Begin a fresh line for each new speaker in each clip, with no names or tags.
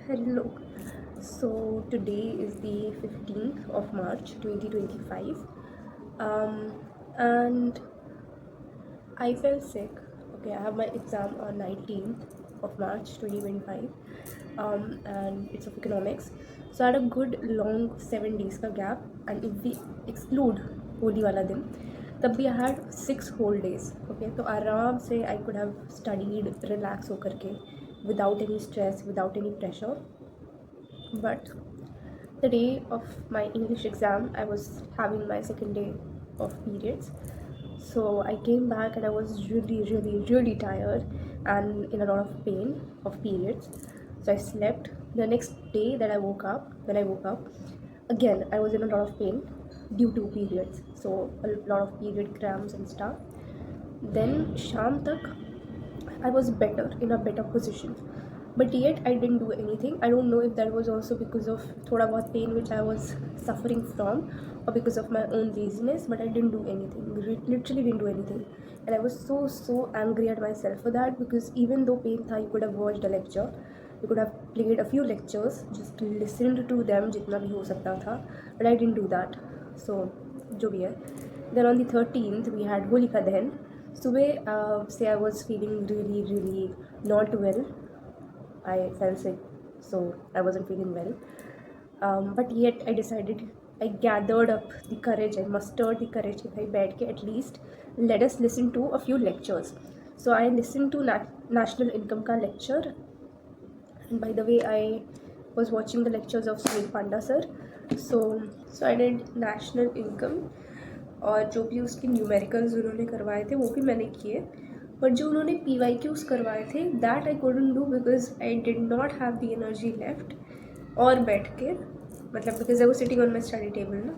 Hello. So today is the 15th of March 2025. Um, and I felt sick. Okay, I have my exam on 19th of March 2025. And it's of economics. So I had a good long 7 days का gap. And if we exclude Holi वाला दिन, तब भी I had 6 whole days. Okay, तो आराम से I could have studied relax होकर के without any stress, without any pressure. But the day of my English exam, I was having my second day of periods. So I came back and I was really tired and in a lot of pain of periods. So I slept. The next day that I woke up, when I woke up, again I was in a lot of pain due to periods. So a lot of period cramps and stuff. Then sham tak I was better in a better position. But yet I didn't do anything. I don't know if that was also because of thoda bahut pain which I was suffering from or because of my own laziness, but I didn't do anything. Literally didn't do anything. And I was so angry at myself for that because even though pain tha, you could have watched a lecture. You could have played a few lectures, just listened to them jitna bhi ho sakta tha, but I didn't do that. So, jo bhi hai. Then on the 13th, we had Holika Dahan. Subaह say I was feeling really not well. I felt sick, so I wasn't feeling well. But yet I decided, I gathered up the courage, I mustered the courage if I बैठ के at least let us listen to a few lectures. So I listened to national income का lecture, and by the way I was watching the lectures of Sunil Panda sir. So I did national income और जो भी उसके numericals उन्होंने करवाए थे वो भी मैंने किए, बट जो उन्होंने PYQs करवाए थे that I couldn't do because I did not have the energy left और बैठ के, मतलब because I was sitting on my study table ना,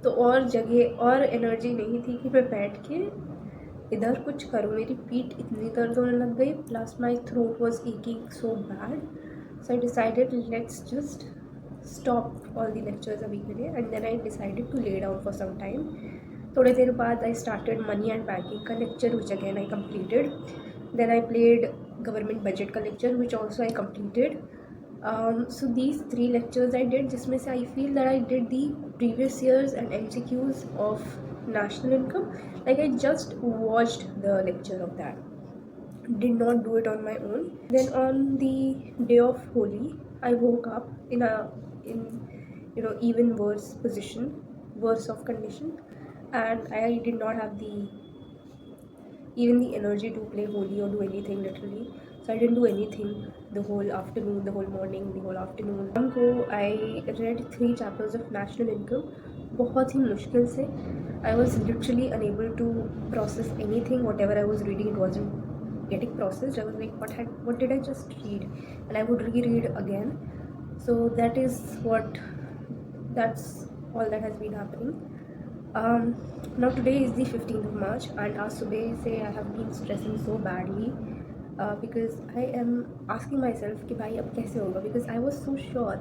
तो और जगह और एनर्जी नहीं थी कि मैं बैठ के इधर कुछ करूँ. मेरी पीठ इतनी दर्द होने लग गई, plus my throat was aching so bad. So I decided let's just stop all the lectures अभी के लिए, and then I decided to lay down for some time. थोड़े देर बाद I started money and banking का lecture which again I completed. Then I played government budget का lecture which also I completed. So these 3 lectures I did, जिसमें से I feel that I did the previous years and MCQs of national income. Like I just watched the lecture of that, did not do it on my own. Then on the day of Holi, I woke up in even worse position, worse of condition, and I did not have the energy to play Holi or do anything literally. So I didn't do anything the whole afternoon, the whole morning, the whole afternoon. I read 3 chapters of national income. बहुत ही मुश्किल से. I was literally unable to process anything. Whatever I was reading, it wasn't getting processed. I was like, what did I just read? And I would reread again. So that's all that has been happening. Now today is the 15th of March, and आज सुबह से I have been stressing so badly because I am asking myself कि भाई अब कैसे होगा, because I was so sure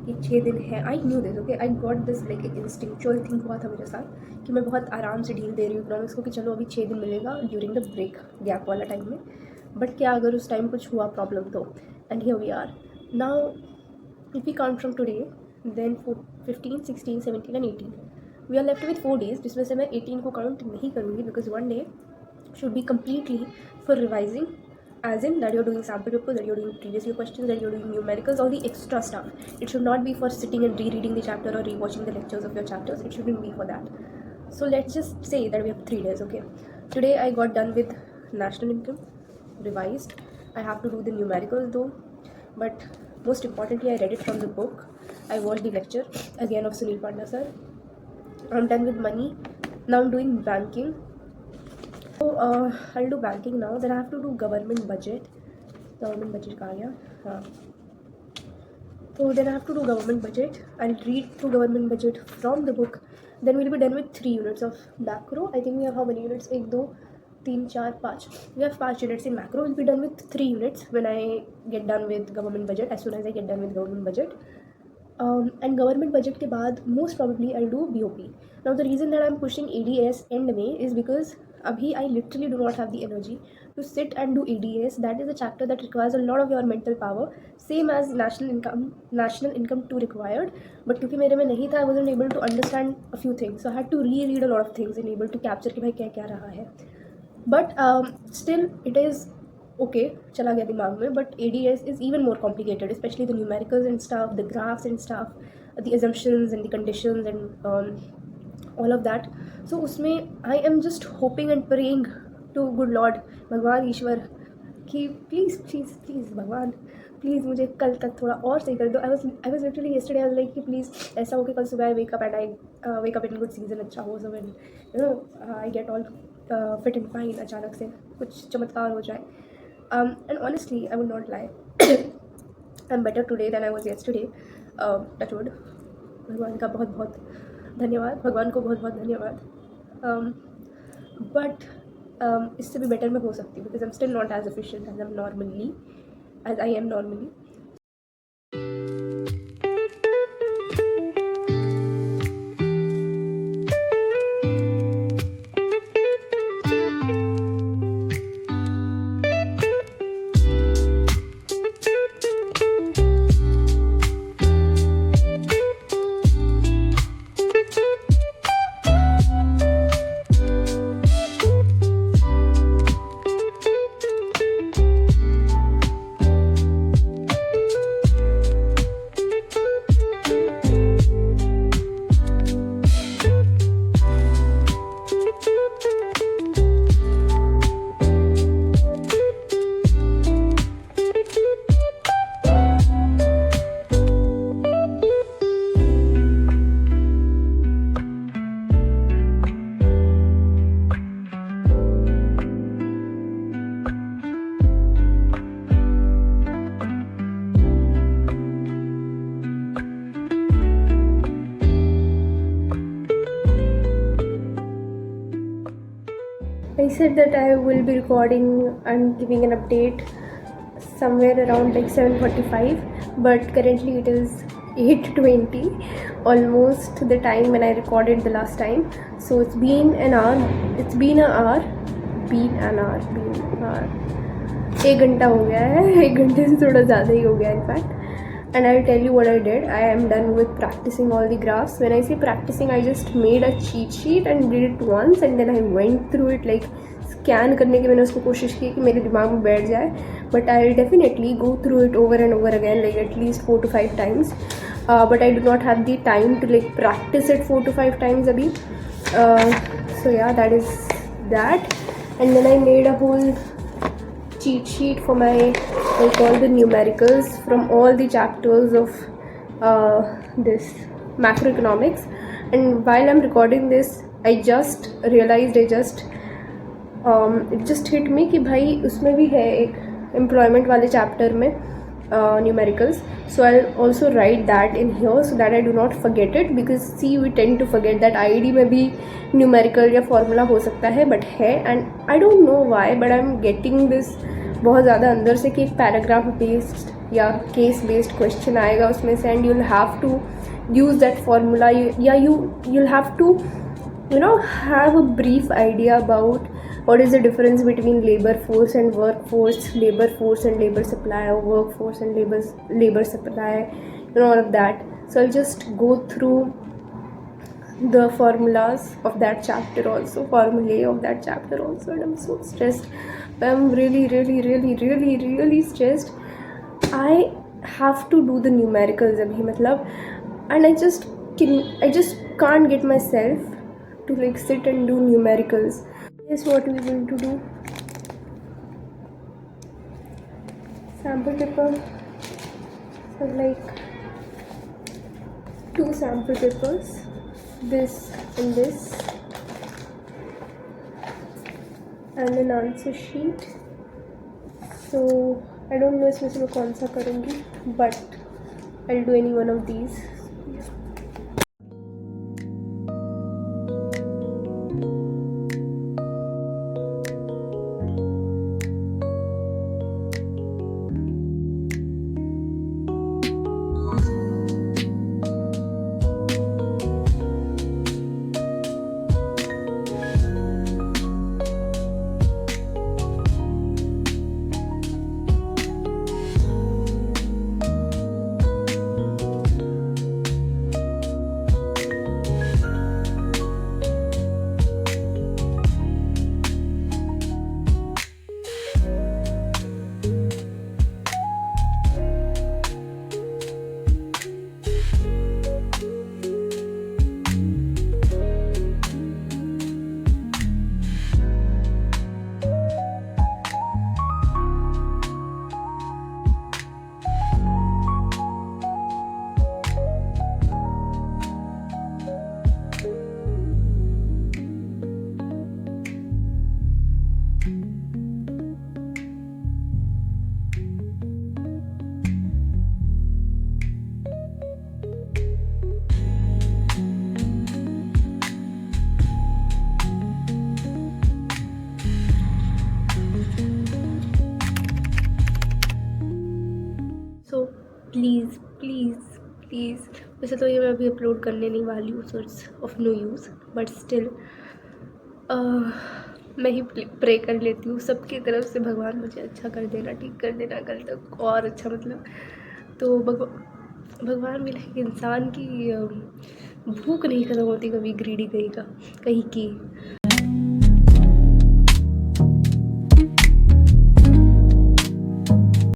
कि 6 दिन है. I knew this, okay, I got this like instinctual thing हुआ था मेरे साथ कि मैं बहुत आराम से ढील दे रही हूँ इकोनॉमिक्स को कि चलो अभी 6 दिन मिलेगा ड्यूरिंग द ब्रेक गैप वाला टाइम में. बट क्या अगर उस टाइम कुछ हुआ प्रॉब्लम तो, and here we are now. If we count from today, then 15, 16, 17 and 18, we are left with 4 days, जिसमें से मैं 18 को काउंट नहीं करूँगी because one day should be completely for revising, as in that you're doing sample paper, that you're doing previous year questions, that you're doing numericals, all the extra stuff. It should not be for sitting and rereading the chapter or rewatching the lectures of your chapters. It shouldn't be for that. So let's just say that we have 3 days, okay. Today I got done with national income, revised. I have to do the numericals though, but most importantly I read it from the book. I watched the lecture again of Sunil Panda sir. I'm done with money. Now I'm doing banking. So I'll do banking now. Then I have to do government budget. Government budget कहाँ गया? हाँ. So then I have to do government budget. I'll read through government budget from the book. Then we'll be done with 3 units of macro. I think we have how many units? 1, 2, 3, 4, 5. We have 5 units in macro. We'll be done with 3 units when I get done with government budget. As soon as I get done with government budget. And government budget के बाद most probably I'll do BOP. Now the reason that I'm pushing ADS end में is because Abhi I literally do not have the energy to sit and do ADS. That is a chapter that requires a lot of your mental power, same as national income 2 required. But क्योंकि मेरे में नहीं था, I wasn't able to understand a few things, so I had to reread a lot of things and able to capture कि भाई क्या क्या रहा है. But still it is okay, चला गया दिमाग में. But ADS is even more complicated, especially the numericals and stuff, the graphs and stuff, the assumptions and the conditions and all of that. So उसमें I am just hoping and praying to good Lord, भगवान ईश्वर, कि please please please भगवान please मुझे कल तक थोड़ा और सही कर दो. I was literally yesterday I was like कि प्लीज़ ऐसा हो कि कल सुबह I wake up and I wake up in good season, अच्छा हो सब, and I get all fit and fine. अचानक से कुछ चमत्कार हो जाए. And honestly I will not lie, I'm better today than I was yesterday. Touch wood. भगवान का बहुत बहुत धन्यवाद, भगवान को बहुत बहुत धन्यवाद. बट इससे भी बेटर मैं हो सकती हूँ, because I am still not as efficient as I am normally. I said that I will be recording and giving an update somewhere around like 7:45, but currently it is 8:20, almost the time when I recorded the last time. So it's been an hour. एक घंटा हो गया है, एक घंटे से थोड़ा ज़्यादा ही हो गया in fact. And I'll tell you what I did. I am done with practicing all the graphs. When I say practicing, I just made a cheat sheet and did it once, and then I went through it, like scan करने की मैंने उसको कोशिश की कि मेरे दिमाग में बैठ जाए. But I will definitely go through it over and over again, like at least 4 to 5 times. But I do not have the time to like practice it 4 to 5 times abhi. So yeah, that is that. And then I made a whole cheat sheet for my like all the numericals from all the chapters of this macroeconomics. And while I'm recording this, I just realized it just hit me कि भाई उसमें भी है एक employment वाले chapter में numericals. So I'll also write that in here so that I do not forget it, because see we tend to forget that IID में भी numerical या formula हो सकता है, but है. And I don't know why, but I'm getting this बहुत ज़्यादा अंदर से कि एक पैराग्राफ बेस्ड या केस बेस्ड क्वेश्चन आएगा उसमें से, and you'll have to use that formula, या you'll have to have a brief idea about what is the difference between labor force and workforce, labor force and labor supply, or workforce and labor supply, all of that. So I'll just go through the formulas of that chapter also, formulae of that chapter also, and I'm so stressed. I'm really stressed. I have to do the numericals abhi, matlab, and I just can't get myself to like sit and do numericals. Here's what we're going to do. Sample paper. So like 2 sample papers, this and this, and an answer sheet. So I don't know इसमें से मैं कौन सा करूँगी, but I'll do any one of these. Please please. वैसे तो ये मैं अभी अपलोड करने नहीं वाली हूँ, so it's of no use, but still मैं ही प्रे कर लेती हूँ सबकी तरफ से, भगवान मुझे अच्छा कर देना, ठीक कर देना, कल तक और अच्छा, मतलब। तो भगवान भी लाइक इंसान की भूख नहीं ख़त्म होती कभी, ग्रीडी कहीं की।